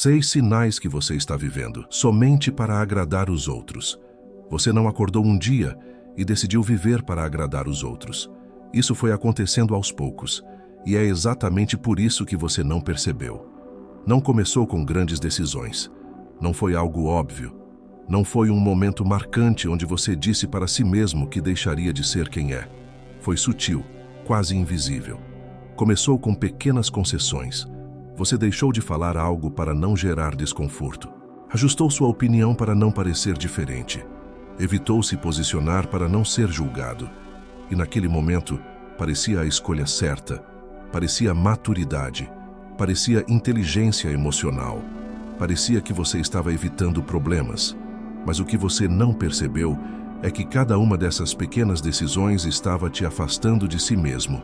6 sinais que você está vivendo somente para agradar os outros. Você não acordou um dia e decidiu viver para agradar os outros. Isso foi acontecendo aos poucos, e é exatamente por isso que você não percebeu. Não começou com grandes decisões. Não foi algo óbvio. Não foi um momento marcante onde você disse para si mesmo que deixaria de ser quem é. Foi sutil, quase invisível. Começou com pequenas concessões. Você deixou de falar algo para não gerar desconforto. Ajustou sua opinião para não parecer diferente. Evitou se posicionar para não ser julgado. E naquele momento, parecia a escolha certa. Parecia maturidade. Parecia inteligência emocional. Parecia que você estava evitando problemas. Mas o que você não percebeu é que cada uma dessas pequenas decisões estava te afastando de si mesmo.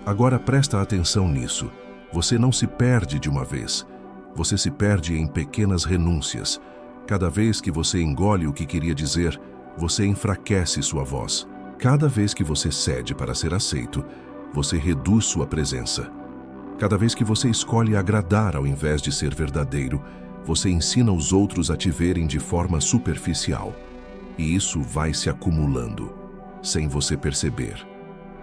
Agora presta atenção nisso. Você não se perde de uma vez. Você se perde em pequenas renúncias. Cada vez que você engole o que queria dizer, você enfraquece sua voz. Cada vez que você cede para ser aceito, você reduz sua presença. Cada vez que você escolhe agradar ao invés de ser verdadeiro, você ensina os outros a te verem de forma superficial. E isso vai se acumulando, sem você perceber.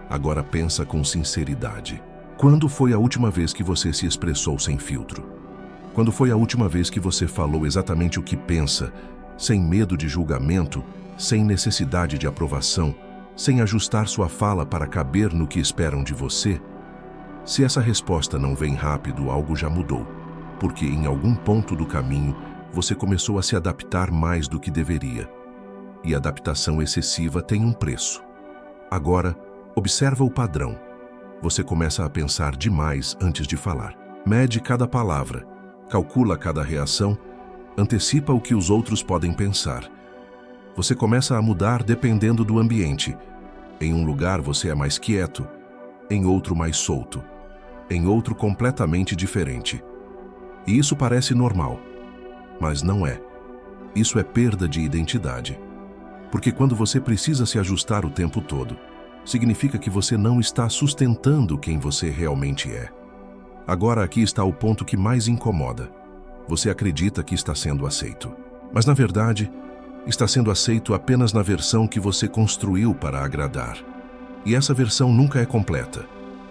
Agora pensa com sinceridade. Quando foi a última vez que você se expressou sem filtro? Quando foi a última vez que você falou exatamente o que pensa, sem medo de julgamento, sem necessidade de aprovação, sem ajustar sua fala para caber no que esperam de você? Se essa resposta não vem rápido, algo já mudou. Porque em algum ponto do caminho, você começou a se adaptar mais do que deveria. E adaptação excessiva tem um preço. Agora, observa o padrão. Você começa a pensar demais antes de falar. Mede cada palavra, calcula cada reação, antecipa o que os outros podem pensar. Você começa a mudar dependendo do ambiente. Em um lugar você é mais quieto, em outro mais solto, em outro completamente diferente. E isso parece normal, mas não é. Isso é perda de identidade. Porque quando você precisa se ajustar o tempo todo, significa que você não está sustentando quem você realmente é. Agora aqui está o ponto que mais incomoda. Você acredita que está sendo aceito. Mas na verdade, está sendo aceito apenas na versão que você construiu para agradar. E essa versão nunca é completa,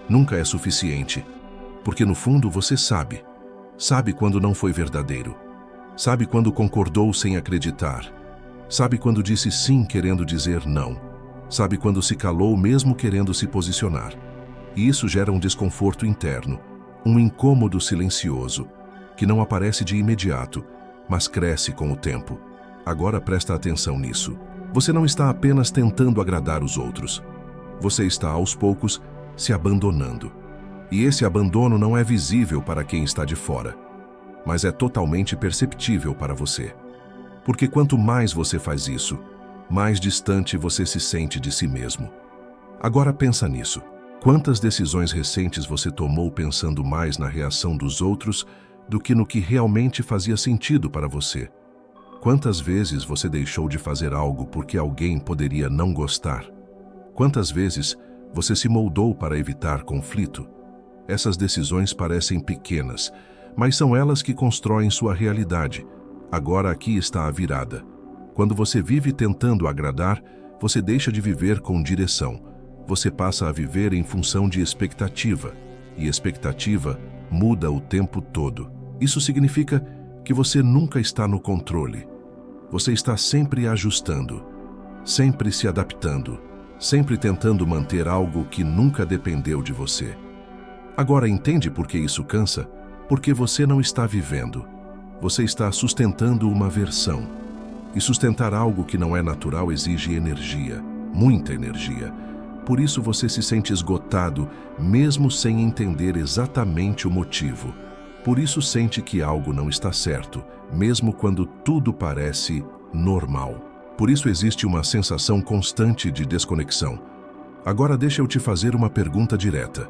nunca é suficiente. Porque no fundo você sabe. Sabe quando não foi verdadeiro. Sabe quando concordou sem acreditar. Sabe quando disse sim querendo dizer não. Sabe quando se calou mesmo querendo se posicionar. E isso gera um desconforto interno, um incômodo silencioso, que não aparece de imediato, mas cresce com o tempo. Agora presta atenção nisso. Você não está apenas tentando agradar os outros. Você está, aos poucos, se abandonando. E esse abandono não é visível para quem está de fora, mas é totalmente perceptível para você. Porque quanto mais você faz isso, mais distante você se sente de si mesmo. Agora pensa nisso. Quantas decisões recentes você tomou pensando mais na reação dos outros do que no que realmente fazia sentido para você? Quantas vezes você deixou de fazer algo porque alguém poderia não gostar? Quantas vezes você se moldou para evitar conflito? Essas decisões parecem pequenas, mas são elas que constroem sua realidade. Agora aqui está a virada. Quando você vive tentando agradar, você deixa de viver com direção. Você passa a viver em função de expectativa. E expectativa muda o tempo todo. Isso significa que você nunca está no controle. Você está sempre ajustando, sempre se adaptando, sempre tentando manter algo que nunca dependeu de você. Agora entende por que isso cansa? Porque você não está vivendo. Você está sustentando uma versão. E sustentar algo que não é natural exige energia, muita energia. Por isso você se sente esgotado, mesmo sem entender exatamente o motivo. Por isso sente que algo não está certo, mesmo quando tudo parece normal. Por isso existe uma sensação constante de desconexão. Agora deixa eu te fazer uma pergunta direta.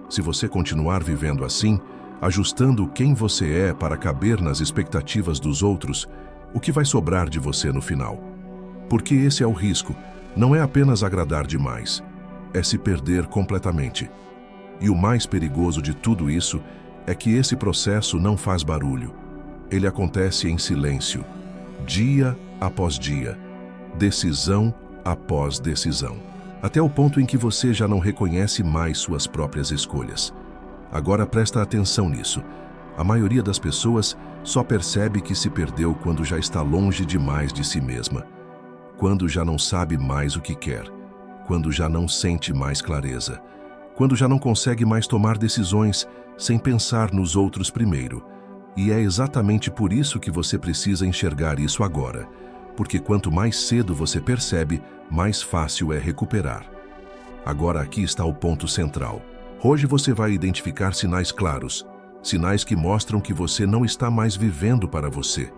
Se você continuar vivendo assim, ajustando quem você é para caber nas expectativas dos outros, o que vai sobrar de você no final? Porque esse é o risco. Não é apenas agradar demais, é se perder completamente. E o mais perigoso de tudo isso é que esse processo não faz barulho. Ele acontece em silêncio, dia após dia, decisão após decisão, até o ponto em que você já não reconhece mais suas próprias escolhas. Agora presta atenção nisso. A maioria das pessoas só percebe que se perdeu quando já está longe demais de si mesma, quando já não sabe mais o que quer, quando já não sente mais clareza, quando já não consegue mais tomar decisões sem pensar nos outros primeiro. E é exatamente por isso que você precisa enxergar isso agora, porque quanto mais cedo você percebe, mais fácil é recuperar. Agora aqui está o ponto central. Hoje você vai identificar sinais claros, sinais que mostram que você não está mais vivendo para você,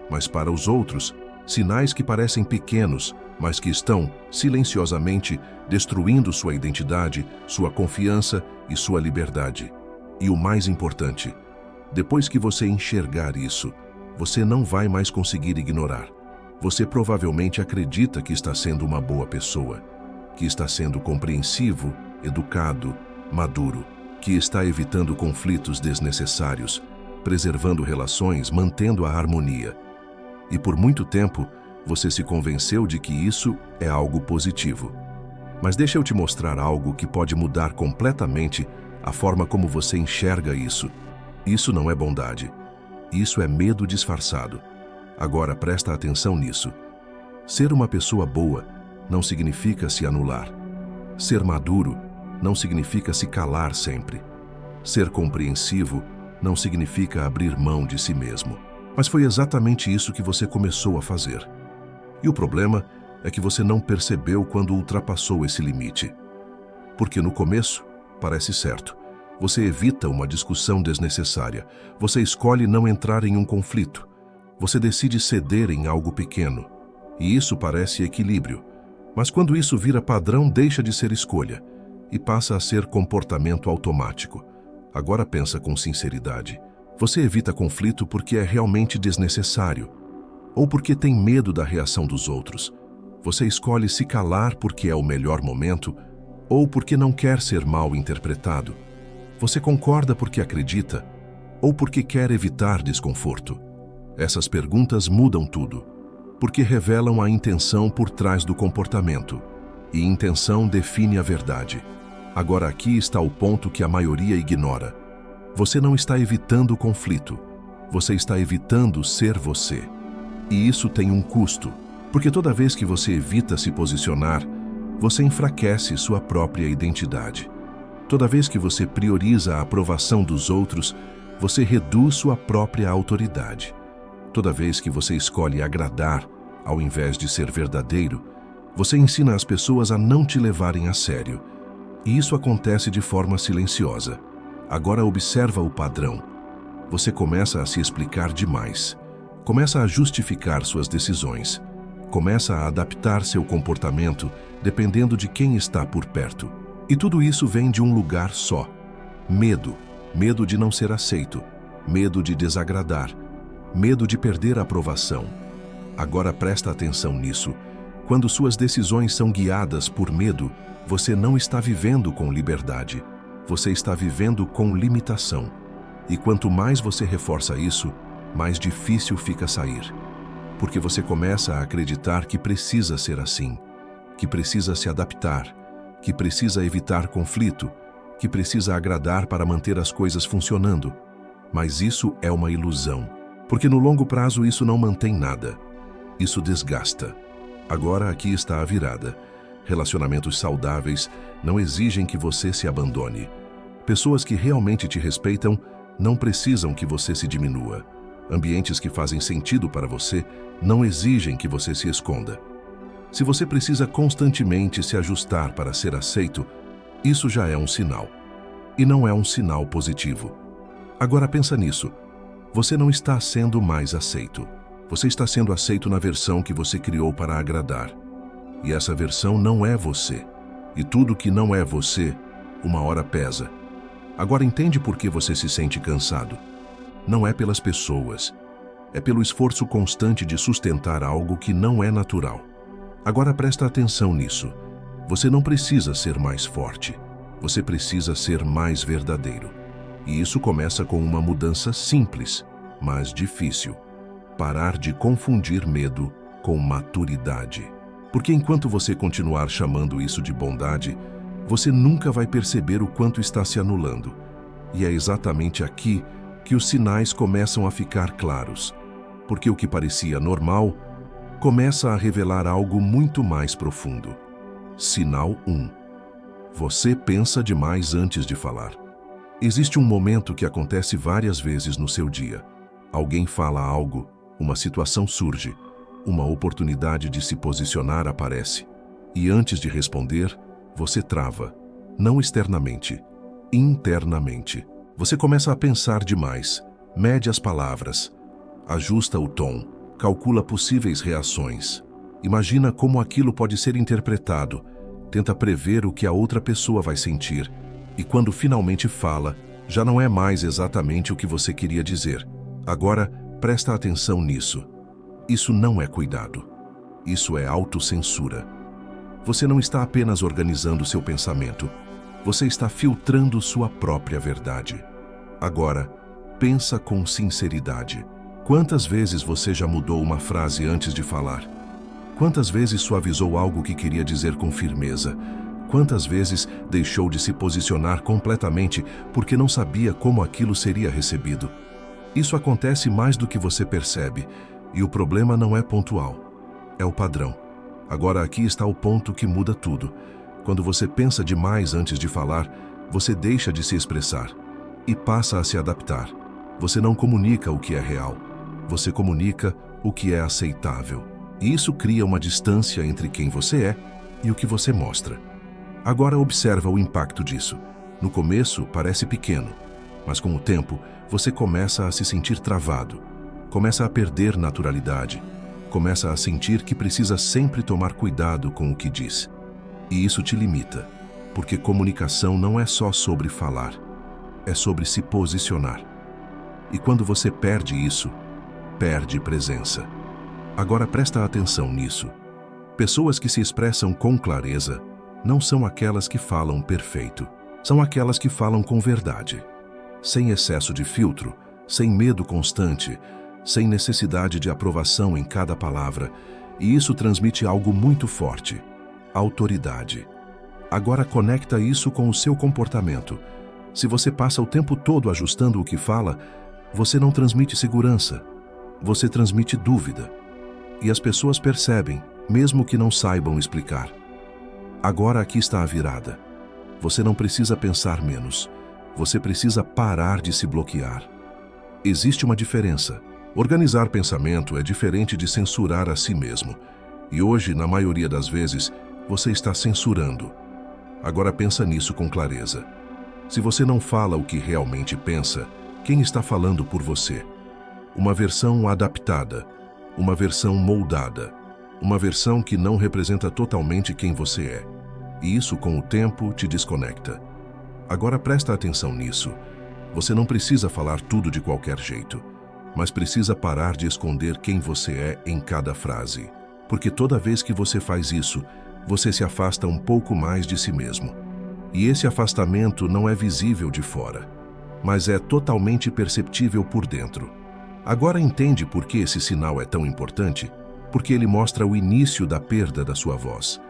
mas para os outros, sinais que parecem pequenos, mas que estão, silenciosamente, destruindo sua identidade, sua confiança e sua liberdade. E o mais importante, depois que você enxergar isso, você não vai mais conseguir ignorar. Você provavelmente acredita que está sendo uma boa pessoa, que está sendo compreensivo, educado, maduro, que está evitando conflitos desnecessários, preservando relações, mantendo a harmonia. E por muito tempo, você se convenceu de que isso é algo positivo. Mas deixa eu te mostrar algo que pode mudar completamente a forma como você enxerga isso. Isso não é bondade. Isso é medo disfarçado. Agora presta atenção nisso. Ser uma pessoa boa não significa se anular. Ser maduro não significa se calar sempre. Ser compreensivo não significa abrir mão de si mesmo. Mas foi exatamente isso que você começou a fazer. E o problema é que você não percebeu quando ultrapassou esse limite. Porque no começo, parece certo. Você evita uma discussão desnecessária. Você escolhe não entrar em um conflito. Você decide ceder em algo pequeno. E isso parece equilíbrio. Mas quando isso vira padrão, deixa de ser escolha e passa a ser comportamento automático. Agora pensa com sinceridade. Você evita conflito porque é realmente desnecessário ou porque tem medo da reação dos outros. Você escolhe se calar porque é o melhor momento ou porque não quer ser mal interpretado. Você concorda porque acredita ou porque quer evitar desconforto? Essas perguntas mudam tudo, porque revelam a intenção por trás do comportamento. E intenção define a verdade. Agora aqui está o ponto que a maioria ignora. Você não está evitando o conflito. Você está evitando ser você. E isso tem um custo, porque toda vez que você evita se posicionar, você enfraquece sua própria identidade. Toda vez que você prioriza a aprovação dos outros, você reduz sua própria autoridade. Toda vez que você escolhe agradar, ao invés de ser verdadeiro, você ensina as pessoas a não te levarem a sério. E isso acontece de forma silenciosa. Agora observa o padrão. Você começa a se explicar demais. Começa a justificar suas decisões. Começa a adaptar seu comportamento dependendo de quem está por perto. E tudo isso vem de um lugar só. Medo. Medo de não ser aceito. Medo de desagradar. Medo de perder a aprovação. Agora presta atenção nisso. Quando suas decisões são guiadas por medo, você não está vivendo com liberdade. Você está vivendo com limitação. E quanto mais você reforça isso, mais difícil fica sair. Porque você começa a acreditar que precisa ser assim, que precisa se adaptar, que precisa evitar conflito, que precisa agradar para manter as coisas funcionando. Mas isso é uma ilusão, porque no longo prazo isso não mantém nada. Isso desgasta. Agora aqui está a virada. Relacionamentos saudáveis não exigem que você se abandone. Pessoas que realmente te respeitam não precisam que você se diminua. Ambientes que fazem sentido para você não exigem que você se esconda. Se você precisa constantemente se ajustar para ser aceito, isso já é um sinal. E não é um sinal positivo. Agora pensa nisso. Você não está sendo mais aceito. Você está sendo aceito na versão que você criou para agradar. E essa versão não é você. E tudo que não é você, uma hora pesa. Agora entende por que você se sente cansado. Não é pelas pessoas. É pelo esforço constante de sustentar algo que não é natural. Agora presta atenção nisso. Você não precisa ser mais forte. Você precisa ser mais verdadeiro. E isso começa com uma mudança simples, mas difícil. Parar de confundir medo com maturidade. Porque enquanto você continuar chamando isso de bondade, você nunca vai perceber o quanto está se anulando. E é exatamente aqui que os sinais começam a ficar claros. Porque o que parecia normal começa a revelar algo muito mais profundo. Sinal 1. Você pensa demais antes de falar. Existe um momento que acontece várias vezes no seu dia. Alguém fala algo, uma situação surge, uma oportunidade de se posicionar aparece. E antes de responder, você trava. Não externamente, internamente. Você começa a pensar demais, mede as palavras, ajusta o tom, calcula possíveis reações. Imagina como aquilo pode ser interpretado, tenta prever o que a outra pessoa vai sentir. E quando finalmente fala, já não é mais exatamente o que você queria dizer. Agora, presta atenção nisso. Isso não é cuidado. Isso é autocensura. Você não está apenas organizando seu pensamento. Você está filtrando sua própria verdade. Agora, pensa com sinceridade. Quantas vezes você já mudou uma frase antes de falar? Quantas vezes suavizou algo que queria dizer com firmeza? Quantas vezes deixou de se posicionar completamente porque não sabia como aquilo seria recebido? Isso acontece mais do que você percebe, e o problema não é pontual, é o padrão. Agora aqui está o ponto que muda tudo. Quando você pensa demais antes de falar, você deixa de se expressar e passa a se adaptar. Você não comunica o que é real, você comunica o que é aceitável. E isso cria uma distância entre quem você é e o que você mostra. Agora observa o impacto disso. No começo parece pequeno, mas com o tempo você começa a se sentir travado, começa a perder naturalidade, começa a sentir que precisa sempre tomar cuidado com o que diz. E isso te limita, porque comunicação não é só sobre falar, é sobre se posicionar. E quando você perde isso, perde presença. Agora presta atenção nisso. Pessoas que se expressam com clareza não são aquelas que falam perfeito, são aquelas que falam com verdade, sem excesso de filtro, sem medo constante, sem necessidade de aprovação em cada palavra, e isso transmite algo muito forte: autoridade. Agora conecta isso com o seu comportamento. Se você passa o tempo todo ajustando o que fala, você não transmite segurança, você transmite dúvida. E as pessoas percebem, mesmo que não saibam explicar. Agora aqui está a virada. Você não precisa pensar menos. Você precisa parar de se bloquear. Existe uma diferença. Organizar pensamento é diferente de censurar a si mesmo. E hoje, na maioria das vezes, você está censurando. Agora pensa nisso com clareza. Se você não fala o que realmente pensa, quem está falando por você? Uma versão adaptada, uma versão moldada, uma versão que não representa totalmente quem você é. E isso, com o tempo, te desconecta. Agora presta atenção nisso. Você não precisa falar tudo de qualquer jeito, mas precisa parar de esconder quem você é em cada frase. Porque toda vez que você faz isso, você se afasta um pouco mais de si mesmo. E esse afastamento não é visível de fora, mas é totalmente perceptível por dentro. Agora entende por que esse sinal é tão importante? Porque ele mostra o início da perda da sua voz.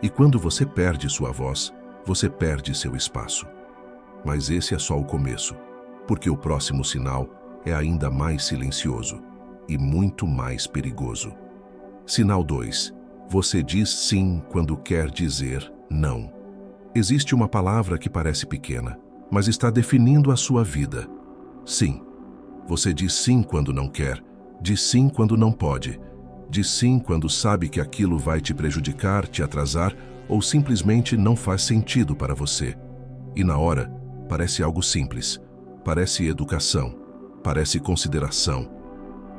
E quando você perde sua voz, você perde seu espaço. Mas esse é só o começo, porque o próximo sinal é ainda mais silencioso e muito mais perigoso. Sinal 2. Você diz sim quando quer dizer não. Existe uma palavra que parece pequena, mas está definindo a sua vida. Sim. Você diz sim quando não quer, diz sim quando não pode, diz sim quando sabe que aquilo vai te prejudicar, te atrasar ou simplesmente não faz sentido para você. E na hora, parece algo simples, parece educação, parece consideração,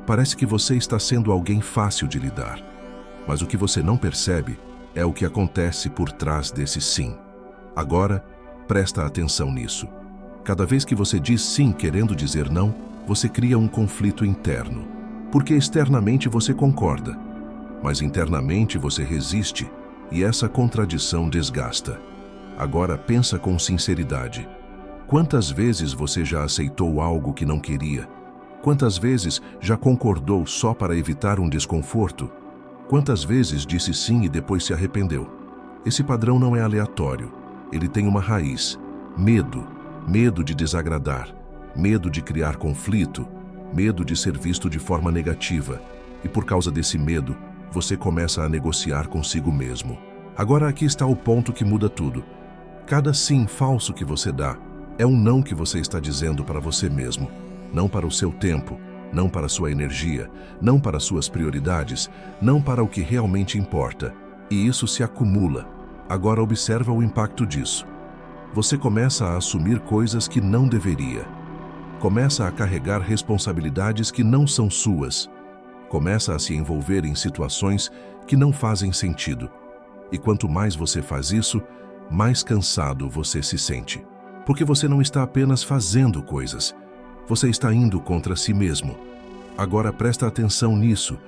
parece que você está sendo alguém fácil de lidar. Mas o que você não percebe é o que acontece por trás desse sim. Agora, presta atenção nisso. Cada vez que você diz sim querendo dizer não, você cria um conflito interno. Porque externamente você concorda, mas internamente você resiste, e essa contradição desgasta. Agora pensa com sinceridade. Quantas vezes você já aceitou algo que não queria? Quantas vezes já concordou só para evitar um desconforto? Quantas vezes disse sim e depois se arrependeu? Esse padrão não é aleatório. Ele tem uma raiz: medo. Medo de desagradar, medo de criar conflito, medo de ser visto de forma negativa. E por causa desse medo, você começa a negociar consigo mesmo. Agora aqui está o ponto que muda tudo. Cada sim falso que você dá é um não que você está dizendo para você mesmo. Não para o seu tempo, não para a sua energia, não para suas prioridades, não para o que realmente importa. E isso se acumula. Agora observa o impacto disso. Você começa a assumir coisas que não deveria. Começa a carregar responsabilidades que não são suas. Começa a se envolver em situações que não fazem sentido. E quanto mais você faz isso, mais cansado você se sente. Porque você não está apenas fazendo coisas. Você está indo contra si mesmo. Agora presta atenção nisso.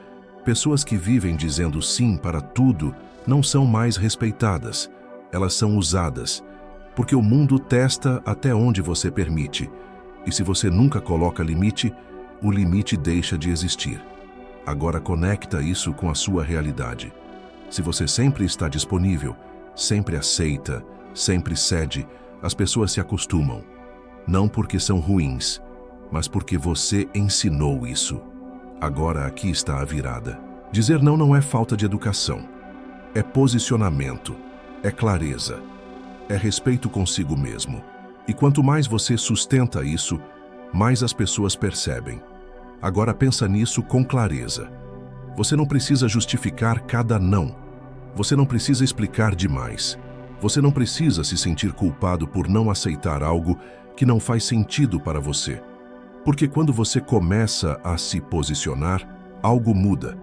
Pessoas que vivem dizendo sim para tudo não são mais respeitadas. Elas são usadas. Porque o mundo testa até onde você permite. E se você nunca coloca limite, o limite deixa de existir. Agora conecta isso com a sua realidade. Se você sempre está disponível, sempre aceita, sempre cede, as pessoas se acostumam. Não porque são ruins, mas porque você ensinou isso. Agora aqui está a virada. Dizer não não é falta de educação. É posicionamento, é clareza, é respeito consigo mesmo. E quanto mais você sustenta isso, mais as pessoas percebem. Agora pensa nisso com clareza. Você não precisa justificar cada não. Você não precisa explicar demais. Você não precisa se sentir culpado por não aceitar algo que não faz sentido para você. Porque quando você começa a se posicionar, algo muda.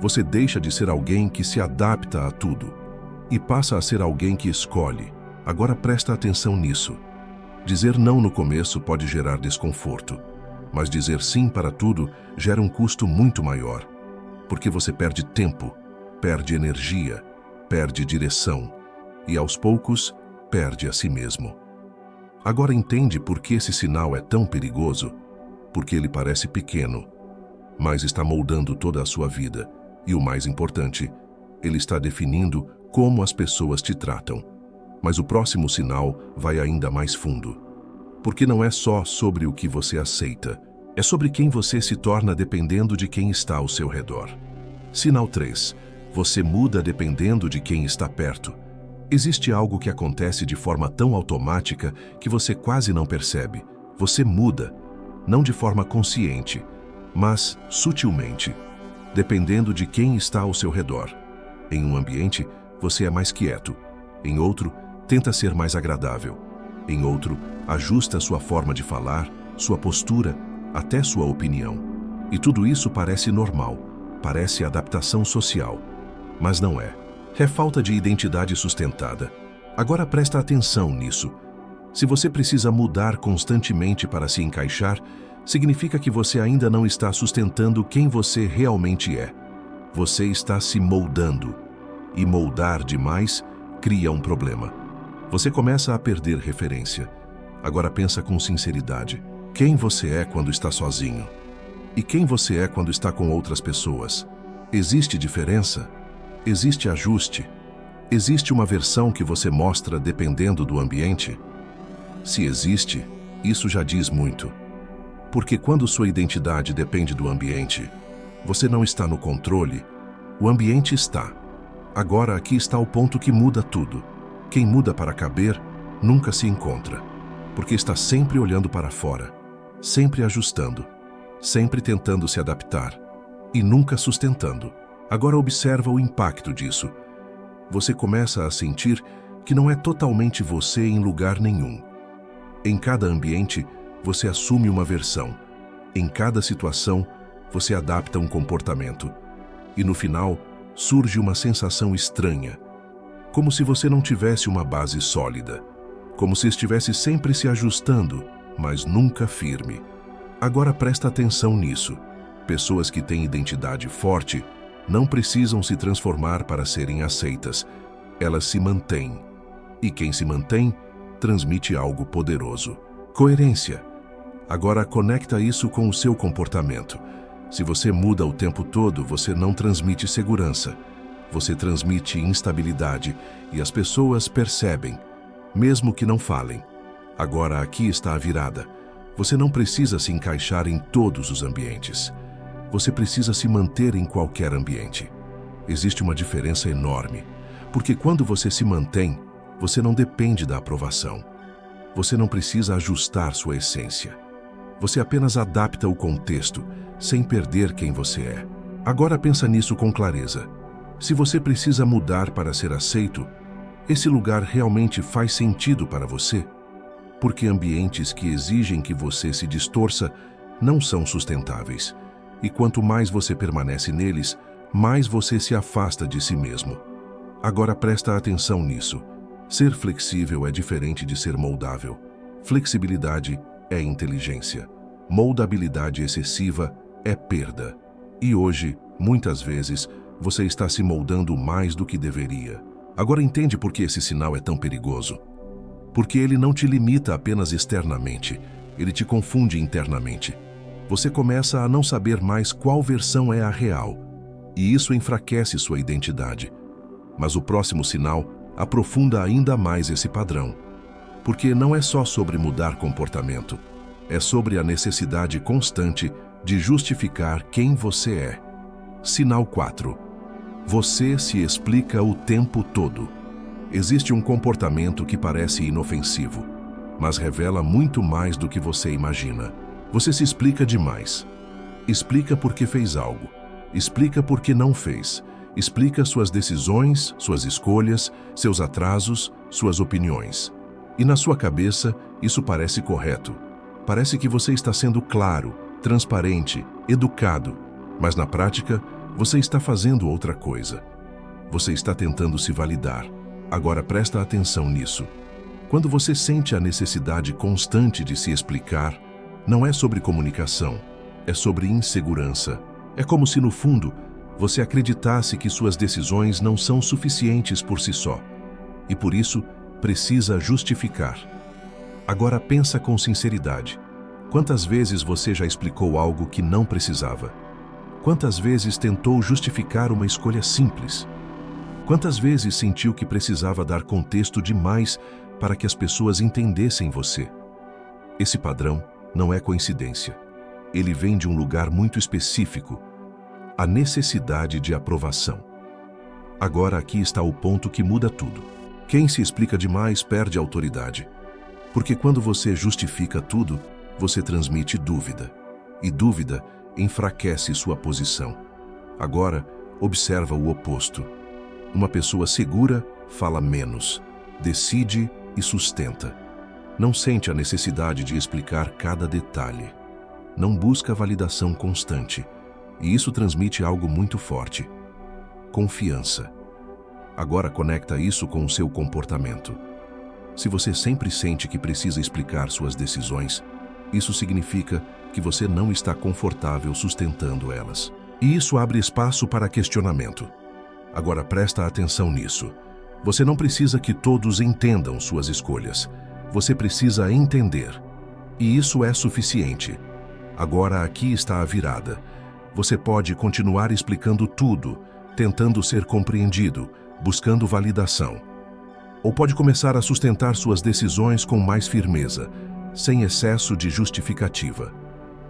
Você deixa de ser alguém que se adapta a tudo e passa a ser alguém que escolhe. Agora presta atenção nisso. Dizer não no começo pode gerar desconforto, mas dizer sim para tudo gera um custo muito maior, porque você perde tempo, perde energia, perde direção e, aos poucos, perde a si mesmo. Agora entende por que esse sinal é tão perigoso? Porque ele parece pequeno, mas está moldando toda a sua vida e, o mais importante, ele está definindo como as pessoas te tratam. Mas o próximo sinal vai ainda mais fundo. Porque não é só sobre o que você aceita, é sobre quem você se torna dependendo de quem está ao seu redor. Sinal 3. Você muda dependendo de quem está perto. Existe algo que acontece de forma tão automática que você quase não percebe. Você muda, não de forma consciente, mas sutilmente, dependendo de quem está ao seu redor. Em um ambiente, você é mais quieto. Em outro, tenta ser mais agradável. Em outro, ajusta sua forma de falar, sua postura, até sua opinião. E tudo isso parece normal, parece adaptação social. Mas não é. É falta de identidade sustentada. Agora presta atenção nisso. Se você precisa mudar constantemente para se encaixar, significa que você ainda não está sustentando quem você realmente é. Você está se moldando. E moldar demais cria um problema. Você começa a perder referência. Agora pensa com sinceridade. Quem você é quando está sozinho? E quem você é quando está com outras pessoas? Existe diferença? Existe ajuste? Existe uma versão que você mostra dependendo do ambiente? Se existe, isso já diz muito. Porque quando sua identidade depende do ambiente, você não está no controle, o ambiente está. Agora aqui está o ponto que muda tudo. Quem muda para caber, nunca se encontra, porque está sempre olhando para fora, sempre ajustando, sempre tentando se adaptar e nunca sustentando. Agora observa o impacto disso. Você começa a sentir que não é totalmente você em lugar nenhum. Em cada ambiente, você assume uma versão. Em cada situação, você adapta um comportamento. E no final, surge uma sensação estranha, como se você não tivesse uma base sólida, como se estivesse sempre se ajustando, mas nunca firme. Agora presta atenção nisso. Pessoas que têm identidade forte não precisam se transformar para serem aceitas. Elas se mantêm. E quem se mantém, transmite algo poderoso. Coerência. Agora conecta isso com o seu comportamento. Se você muda o tempo todo, você não transmite segurança. Você transmite instabilidade e as pessoas percebem, mesmo que não falem. Agora aqui está a virada. Você não precisa se encaixar em todos os ambientes. Você precisa se manter em qualquer ambiente. Existe uma diferença enorme, porque quando você se mantém, você não depende da aprovação. Você não precisa ajustar sua essência. Você apenas adapta o contexto, sem perder quem você é. Agora pensa nisso com clareza. Se você precisa mudar para ser aceito, esse lugar realmente faz sentido para você? Porque ambientes que exigem que você se distorça não são sustentáveis. E quanto mais você permanece neles, mais você se afasta de si mesmo. Agora presta atenção nisso. Ser flexível é diferente de ser moldável. Flexibilidade é inteligência. Moldabilidade excessiva é perda. E hoje, muitas vezes, você está se moldando mais do que deveria. Agora entende por que esse sinal é tão perigoso. Porque ele não te limita apenas externamente, ele te confunde internamente. Você começa a não saber mais qual versão é a real, e isso enfraquece sua identidade. Mas o próximo sinal aprofunda ainda mais esse padrão. Porque não é só sobre mudar comportamento, é sobre a necessidade constante de justificar quem você é. Sinal 4. Você se explica o tempo todo. Existe um comportamento que parece inofensivo, mas revela muito mais do que você imagina. Você se explica demais. Explica por que fez algo. Explica por que não fez. Explica suas decisões, suas escolhas, seus atrasos, suas opiniões. E na sua cabeça, isso parece correto. Parece que você está sendo claro, transparente, educado, mas na prática, você está fazendo outra coisa. Você está tentando se validar. Agora presta atenção nisso. Quando você sente a necessidade constante de se explicar, não é sobre comunicação, é sobre insegurança. É como se, no fundo, você acreditasse que suas decisões não são suficientes por si só, e por isso precisa justificar. Agora pensa com sinceridade. Quantas vezes você já explicou algo que não precisava? Quantas vezes tentou justificar uma escolha simples? Quantas vezes sentiu que precisava dar contexto demais para que as pessoas entendessem você? Esse padrão não é coincidência. Ele vem de um lugar muito específico: a necessidade de aprovação. Agora aqui está o ponto que muda tudo. Quem se explica demais perde autoridade. Porque quando você justifica tudo, você transmite dúvida. E dúvida enfraquece sua posição. Agora, observa o oposto. Uma pessoa segura fala menos, decide e sustenta. Não sente a necessidade de explicar cada detalhe. Não busca validação constante. E isso transmite algo muito forte: confiança. Agora conecta isso com o seu comportamento. Se você sempre sente que precisa explicar suas decisões, isso significa que você não está confortável sustentando elas. E isso abre espaço para questionamento. Agora presta atenção nisso. Você não precisa que todos entendam suas escolhas. Você precisa entender. E isso é suficiente. Agora aqui está a virada. Você pode continuar explicando tudo, tentando ser compreendido, buscando validação. Ou pode começar a sustentar suas decisões com mais firmeza, sem excesso de justificativa,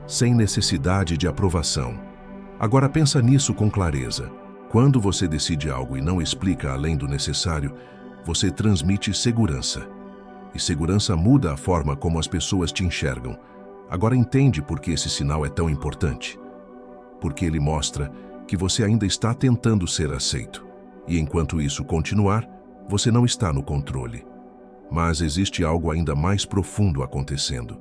sem necessidade de aprovação. Agora pensa nisso com clareza. Quando você decide algo e não explica além do necessário, você transmite segurança. E segurança muda a forma como as pessoas te enxergam. Agora entende por que esse sinal é tão importante. Porque ele mostra que você ainda está tentando ser aceito. E enquanto isso continuar, você não está no controle. Mas existe algo ainda mais profundo acontecendo.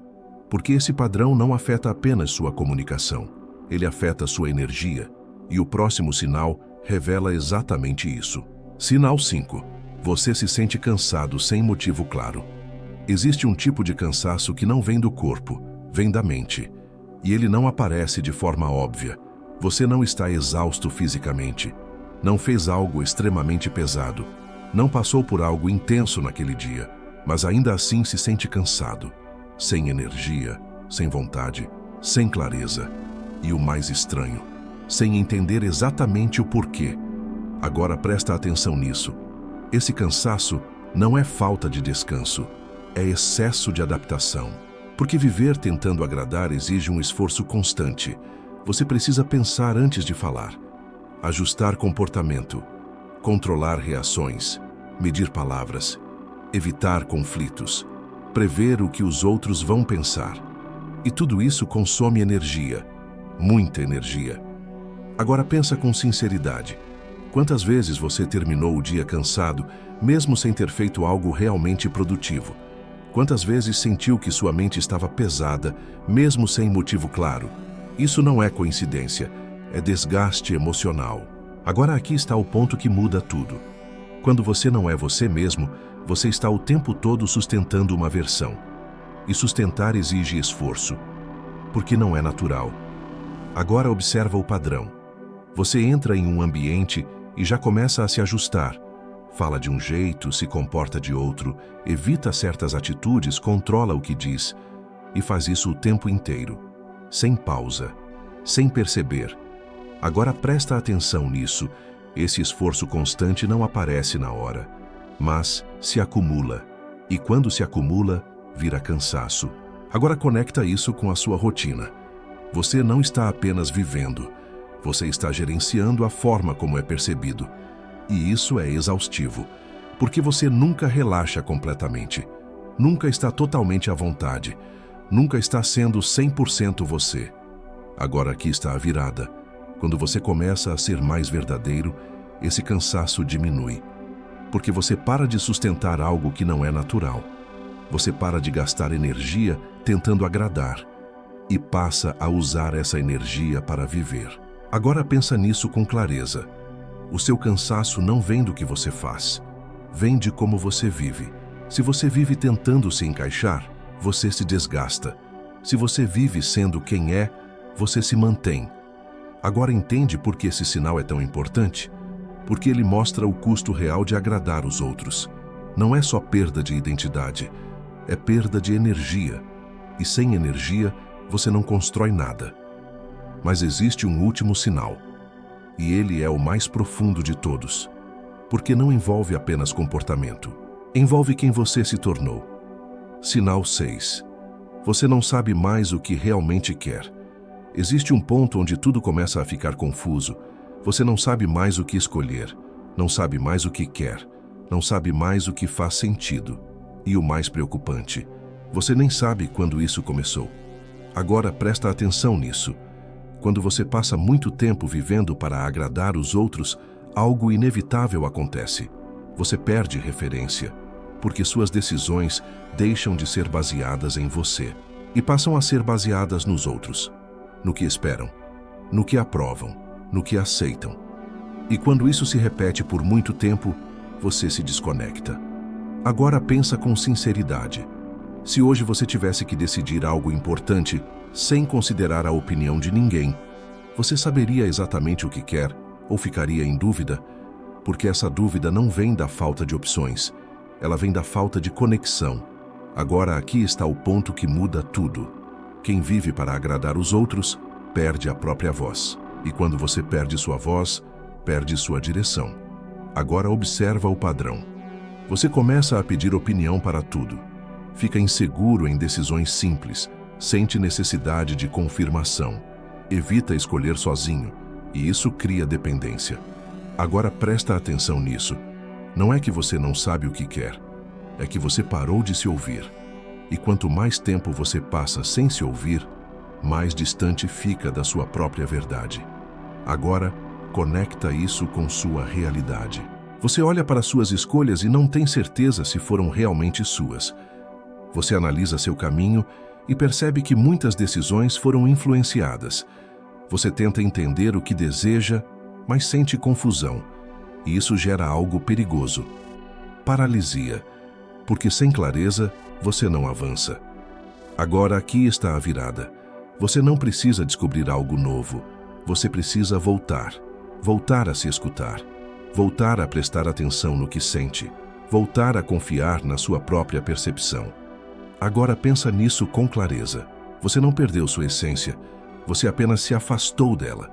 Porque esse padrão não afeta apenas sua comunicação. Ele afeta sua energia. E o próximo sinal revela exatamente isso. Sinal 5. Você se sente cansado sem motivo claro. Existe um tipo de cansaço que não vem do corpo, vem da mente. E ele não aparece de forma óbvia. Você não está exausto fisicamente. Não fez algo extremamente pesado. Não passou por algo intenso naquele dia. Mas ainda assim se sente cansado, sem energia, sem vontade, sem clareza. E o mais estranho, sem entender exatamente o porquê. Agora presta atenção nisso. Esse cansaço não é falta de descanso, é excesso de adaptação. Porque viver tentando agradar exige um esforço constante. Você precisa pensar antes de falar, ajustar comportamento, controlar reações, medir palavras, evitar conflitos, prever o que os outros vão pensar. E tudo isso consome energia, muita energia. Agora pensa com sinceridade. Quantas vezes você terminou o dia cansado, mesmo sem ter feito algo realmente produtivo? Quantas vezes sentiu que sua mente estava pesada, mesmo sem motivo claro? Isso não é coincidência, é desgaste emocional. Agora aqui está o ponto que muda tudo. Quando você não é você mesmo, você está o tempo todo sustentando uma versão. E sustentar exige esforço, porque não é natural. Agora observa o padrão. Você entra em um ambiente e já começa a se ajustar. Fala de um jeito, se comporta de outro, evita certas atitudes, controla o que diz e faz isso o tempo inteiro, sem pausa, sem perceber. Agora presta atenção nisso. Esse esforço constante não aparece na hora, mas se acumula. E quando se acumula, vira cansaço. Agora conecta isso com a sua rotina. Você não está apenas vivendo, você está gerenciando a forma como é percebido. E isso é exaustivo, porque você nunca relaxa completamente, nunca está totalmente à vontade, nunca está sendo 100% você. Agora aqui está a virada. Quando você começa a ser mais verdadeiro, esse cansaço diminui, porque você para de sustentar algo que não é natural. Você para de gastar energia tentando agradar e passa a usar essa energia para viver. Agora pensa nisso com clareza. O seu cansaço não vem do que você faz, vem de como você vive. Se você vive tentando se encaixar, você se desgasta. Se você vive sendo quem é, você se mantém. Agora entende por que esse sinal é tão importante? Porque ele mostra o custo real de agradar os outros. Não é só perda de identidade, é perda de energia. E sem energia, você não constrói nada. Mas existe um último sinal. E ele é o mais profundo de todos, porque não envolve apenas comportamento, envolve quem você se tornou. Sinal 6. Você não sabe mais o que realmente quer. Existe um ponto onde tudo começa a ficar confuso. Você não sabe mais o que escolher, não sabe mais o que quer, não sabe mais o que faz sentido. E o mais preocupante, você nem sabe quando isso começou. Agora presta atenção nisso. Quando você passa muito tempo vivendo para agradar os outros, algo inevitável acontece. Você perde referência, porque suas decisões deixam de ser baseadas em você e passam a ser baseadas nos outros, no que esperam, no que aprovam, no que aceitam. E quando isso se repete por muito tempo, você se desconecta. Agora pensa com sinceridade. Se hoje você tivesse que decidir algo importante, sem considerar a opinião de ninguém, você saberia exatamente o que quer ou ficaria em dúvida? Porque essa dúvida não vem da falta de opções, ela vem da falta de conexão. Agora aqui está o ponto que muda tudo. Quem vive para agradar os outros, perde a própria voz. E quando você perde sua voz, perde sua direção. Agora observa o padrão. Você começa a pedir opinião para tudo. Fica inseguro em decisões simples. Sente necessidade de confirmação. Evita escolher sozinho, e isso cria dependência. Agora presta atenção nisso. Não é que você não sabe o que quer, é que você parou de se ouvir. E quanto mais tempo você passa sem se ouvir, mais distante fica da sua própria verdade. Agora, conecta isso com sua realidade. Você olha para suas escolhas e não tem certeza se foram realmente suas. Você analisa seu caminho e percebe que muitas decisões foram influenciadas. Você tenta entender o que deseja, mas sente confusão, e isso gera algo perigoso. Paralisia, porque sem clareza você não avança. Agora aqui está a virada. Você não precisa descobrir algo novo, você precisa voltar a se escutar, voltar a prestar atenção no que sente, voltar a confiar na sua própria percepção. Agora pensa nisso com clareza. Você não perdeu sua essência, você apenas se afastou dela.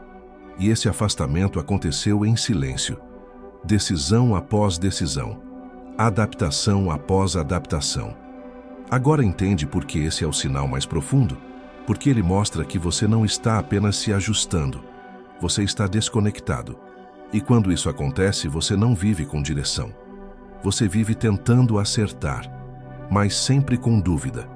E esse afastamento aconteceu em silêncio. Decisão após decisão. Adaptação após adaptação. Agora entende por que esse é o sinal mais profundo? Porque ele mostra que você não está apenas se ajustando, você está desconectado. E quando isso acontece, você não vive com direção. Você vive tentando acertar, mas sempre com dúvida.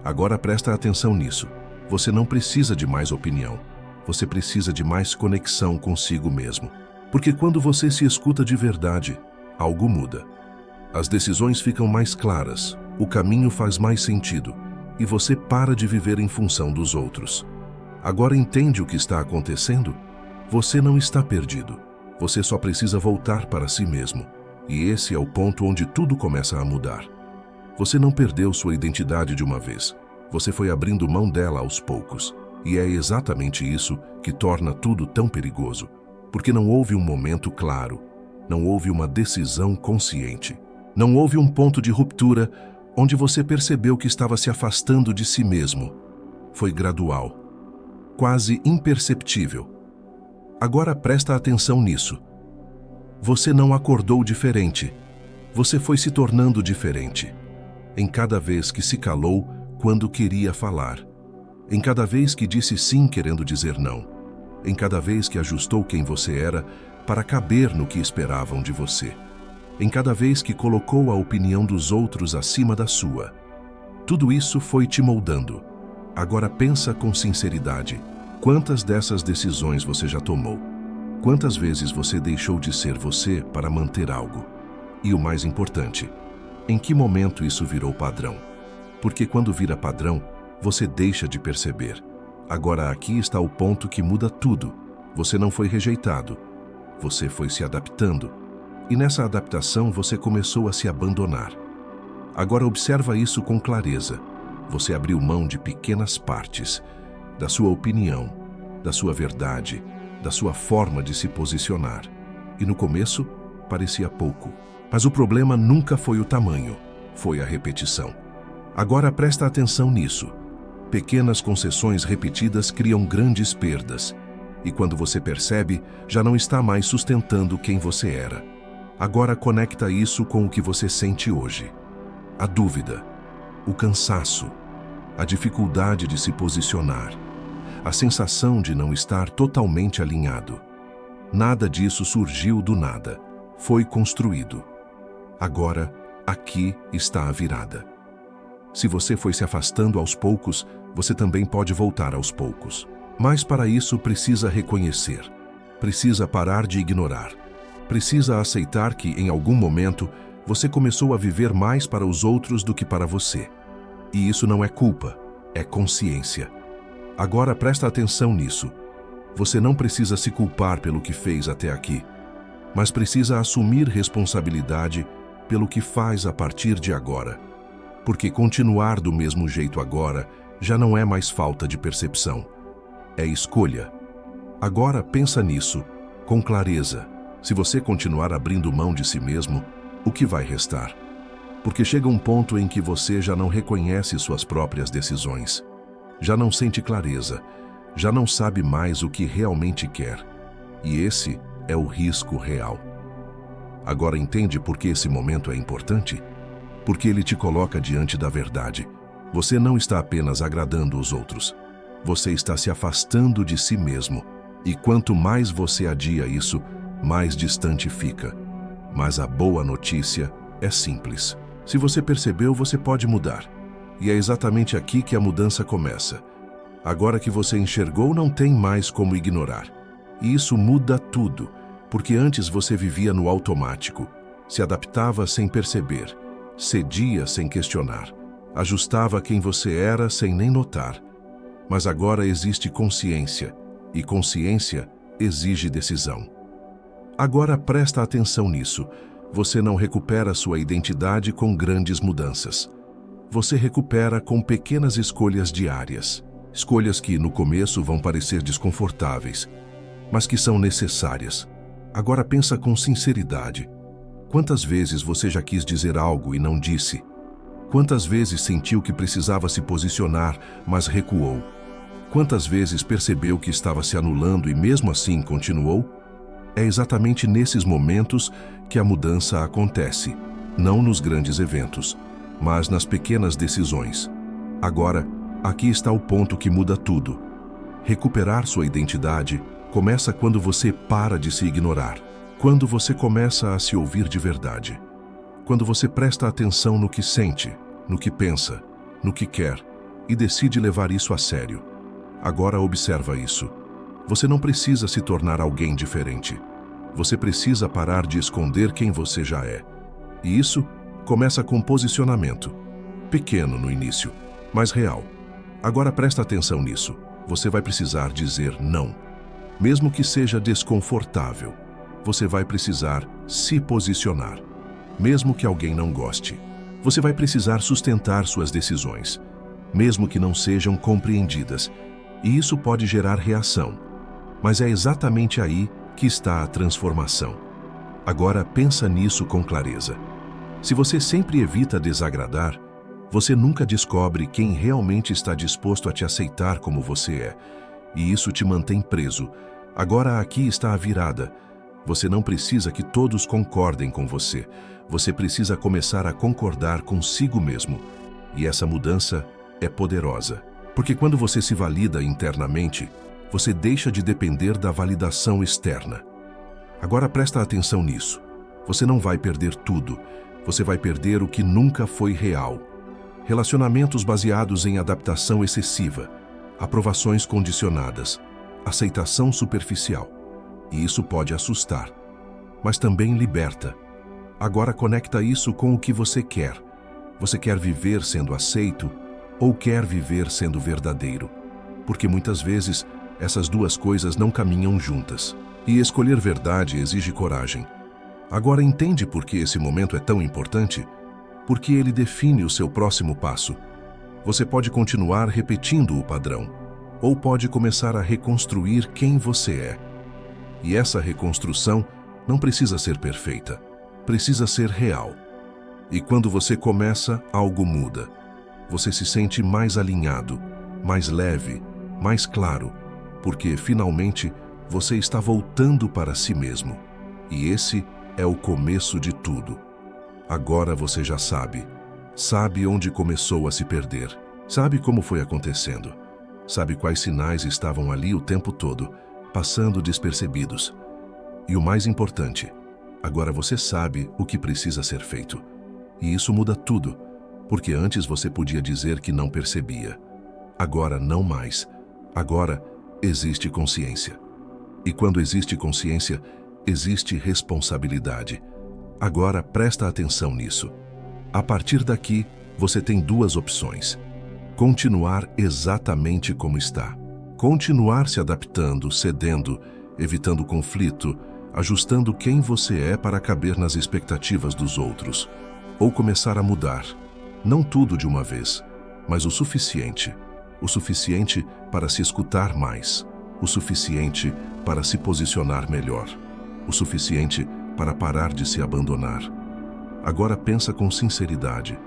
Agora presta atenção nisso. Você não precisa de mais opinião. Você precisa de mais conexão consigo mesmo. Porque quando você se escuta de verdade, algo muda. As decisões ficam mais claras, o caminho faz mais sentido, e você para de viver em função dos outros. Agora entende o que está acontecendo? Você não está perdido. Você só precisa voltar para si mesmo. E esse é o ponto onde tudo começa a mudar. Você não perdeu sua identidade de uma vez. Você foi abrindo mão dela aos poucos. E é exatamente isso que torna tudo tão perigoso. Porque não houve um momento claro. Não houve uma decisão consciente. Não houve um ponto de ruptura onde você percebeu que estava se afastando de si mesmo. Foi gradual. Quase imperceptível. Agora presta atenção nisso. Você não acordou diferente. Você foi se tornando diferente. Em cada vez que se calou quando queria falar. Em cada vez que disse sim querendo dizer não. Em cada vez que ajustou quem você era para caber no que esperavam de você. Em cada vez que colocou a opinião dos outros acima da sua. Tudo isso foi te moldando. Agora pensa com sinceridade. Quantas dessas decisões você já tomou? Quantas vezes você deixou de ser você para manter algo? E o mais importante, em que momento isso virou padrão? Porque quando vira padrão, você deixa de perceber. Agora aqui está o ponto que muda tudo. Você não foi rejeitado. Você foi se adaptando. E nessa adaptação você começou a se abandonar. Agora observa isso com clareza. Você abriu mão de pequenas partes, da sua opinião, da sua verdade, da sua forma de se posicionar. E no começo, parecia pouco. Mas o problema nunca foi o tamanho, foi a repetição. Agora presta atenção nisso. Pequenas concessões repetidas criam grandes perdas. E quando você percebe, já não está mais sustentando quem você era. Agora conecta isso com o que você sente hoje. A dúvida, o cansaço, a dificuldade de se posicionar, a sensação de não estar totalmente alinhado. Nada disso surgiu do nada, foi construído. Agora, aqui está a virada. Se você foi se afastando aos poucos, você também pode voltar aos poucos. Mas para isso precisa reconhecer, precisa parar de ignorar. Precisa aceitar que, em algum momento, você começou a viver mais para os outros do que para você. E isso não é culpa, é consciência. Agora presta atenção nisso. Você não precisa se culpar pelo que fez até aqui, mas precisa assumir responsabilidade pelo que faz a partir de agora. Porque continuar do mesmo jeito agora já não é mais falta de percepção. É escolha. Agora pensa nisso, com clareza. Se você continuar abrindo mão de si mesmo, o que vai restar? Porque chega um ponto em que você já não reconhece suas próprias decisões, já não sente clareza, já não sabe mais o que realmente quer. E esse é o risco real. Agora entende por que esse momento é importante? Porque ele te coloca diante da verdade. Você não está apenas agradando os outros, você está se afastando de si mesmo. E quanto mais você adia isso, mais distante fica. Mas a boa notícia é simples. Se você percebeu, você pode mudar. E é exatamente aqui que a mudança começa. Agora que você enxergou, não tem mais como ignorar. E isso muda tudo, porque antes você vivia no automático, se adaptava sem perceber, cedia sem questionar, ajustava quem você era sem nem notar. Mas agora existe consciência, e consciência exige decisão. Agora presta atenção nisso. Você não recupera sua identidade com grandes mudanças. Você recupera com pequenas escolhas diárias. Escolhas que, no começo, vão parecer desconfortáveis, mas que são necessárias. Agora pensa com sinceridade. Quantas vezes você já quis dizer algo e não disse? Quantas vezes sentiu que precisava se posicionar, mas recuou? Quantas vezes percebeu que estava se anulando e mesmo assim continuou? É exatamente nesses momentos que a mudança acontece, não nos grandes eventos, mas nas pequenas decisões. Agora, aqui está o ponto que muda tudo. Recuperar sua identidade começa quando você para de se ignorar, quando você começa a se ouvir de verdade, quando você presta atenção no que sente, no que pensa, no que quer e decide levar isso a sério. Agora observa isso. Você não precisa se tornar alguém diferente. Você precisa parar de esconder quem você já é. E isso começa com posicionamento. Pequeno no início, mas real. Agora presta atenção nisso. Você vai precisar dizer não. Mesmo que seja desconfortável, você vai precisar se posicionar. Mesmo que alguém não goste, você vai precisar sustentar suas decisões, mesmo que não sejam compreendidas. E isso pode gerar reação. Mas é exatamente aí que está a transformação. Agora pensa nisso com clareza. Se você sempre evita desagradar, você nunca descobre quem realmente está disposto a te aceitar como você é. E isso te mantém preso. Agora aqui está a virada. Você não precisa que todos concordem com você. Você precisa começar a concordar consigo mesmo. E essa mudança é poderosa. Porque quando você se valida internamente, você deixa de depender da validação externa. Agora presta atenção nisso. Você não vai perder tudo. Você vai perder o que nunca foi real. Relacionamentos baseados em adaptação excessiva, aprovações condicionadas, aceitação superficial. E isso pode assustar, mas também liberta. Agora conecta isso com o que você quer. Você quer viver sendo aceito ou quer viver sendo verdadeiro? Porque muitas vezes essas duas coisas não caminham juntas. E escolher verdade exige coragem. Agora entende por que esse momento é tão importante? Porque ele define o seu próximo passo. Você pode continuar repetindo o padrão, ou pode começar a reconstruir quem você é. E essa reconstrução não precisa ser perfeita, precisa ser real. E quando você começa, algo muda. Você se sente mais alinhado, mais leve, mais claro, porque finalmente você está voltando para si mesmo. E esse é o começo de tudo. Agora você já sabe. Sabe onde começou a se perder. Sabe como foi acontecendo. Sabe quais sinais estavam ali o tempo todo, passando despercebidos. E o mais importante, agora você sabe o que precisa ser feito. E isso muda tudo, porque antes você podia dizer que não percebia. Agora não mais. Agora existe consciência. E quando existe consciência, existe responsabilidade. Agora presta atenção nisso. A partir daqui, você tem duas opções. Continuar exatamente como está. Continuar se adaptando, cedendo, evitando conflito, ajustando quem você é para caber nas expectativas dos outros. Ou começar a mudar. Não tudo de uma vez, mas o suficiente. O suficiente para se escutar mais. O suficiente para se posicionar melhor. O suficiente para parar de se abandonar. Agora pensa com sinceridade.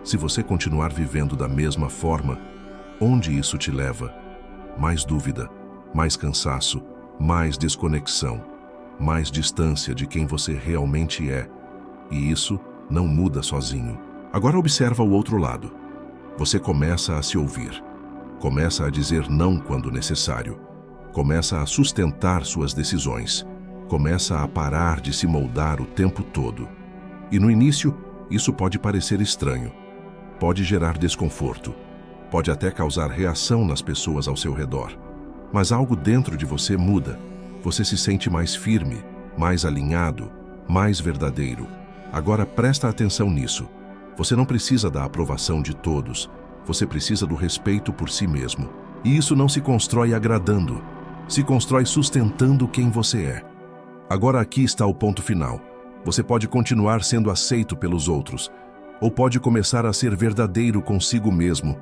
Se você continuar vivendo da mesma forma, onde isso te leva? Mais dúvida, mais cansaço, mais desconexão, mais distância de quem você realmente é. E isso não muda sozinho. Agora observa o outro lado. Você começa a se ouvir. Começa a dizer não quando necessário. Começa a sustentar suas decisões. Começa a parar de se moldar o tempo todo. E no início, isso pode parecer estranho. Pode gerar desconforto. Pode até causar reação nas pessoas ao seu redor. Mas algo dentro de você muda. Você se sente mais firme, mais alinhado, mais verdadeiro. Agora presta atenção nisso. Você não precisa da aprovação de todos. Você precisa do respeito por si mesmo. E isso não se constrói agradando. Se constrói sustentando quem você é. Agora aqui está o ponto final. Você pode continuar sendo aceito pelos outros, ou pode começar a ser verdadeiro consigo mesmo.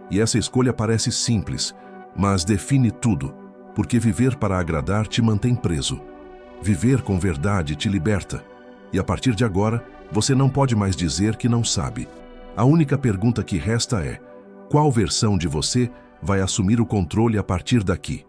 E essa escolha parece simples, mas define tudo, porque viver para agradar te mantém preso. Viver com verdade te liberta. E a partir de agora, você não pode mais dizer que não sabe. A única pergunta que resta é: qual versão de você vai assumir o controle a partir daqui?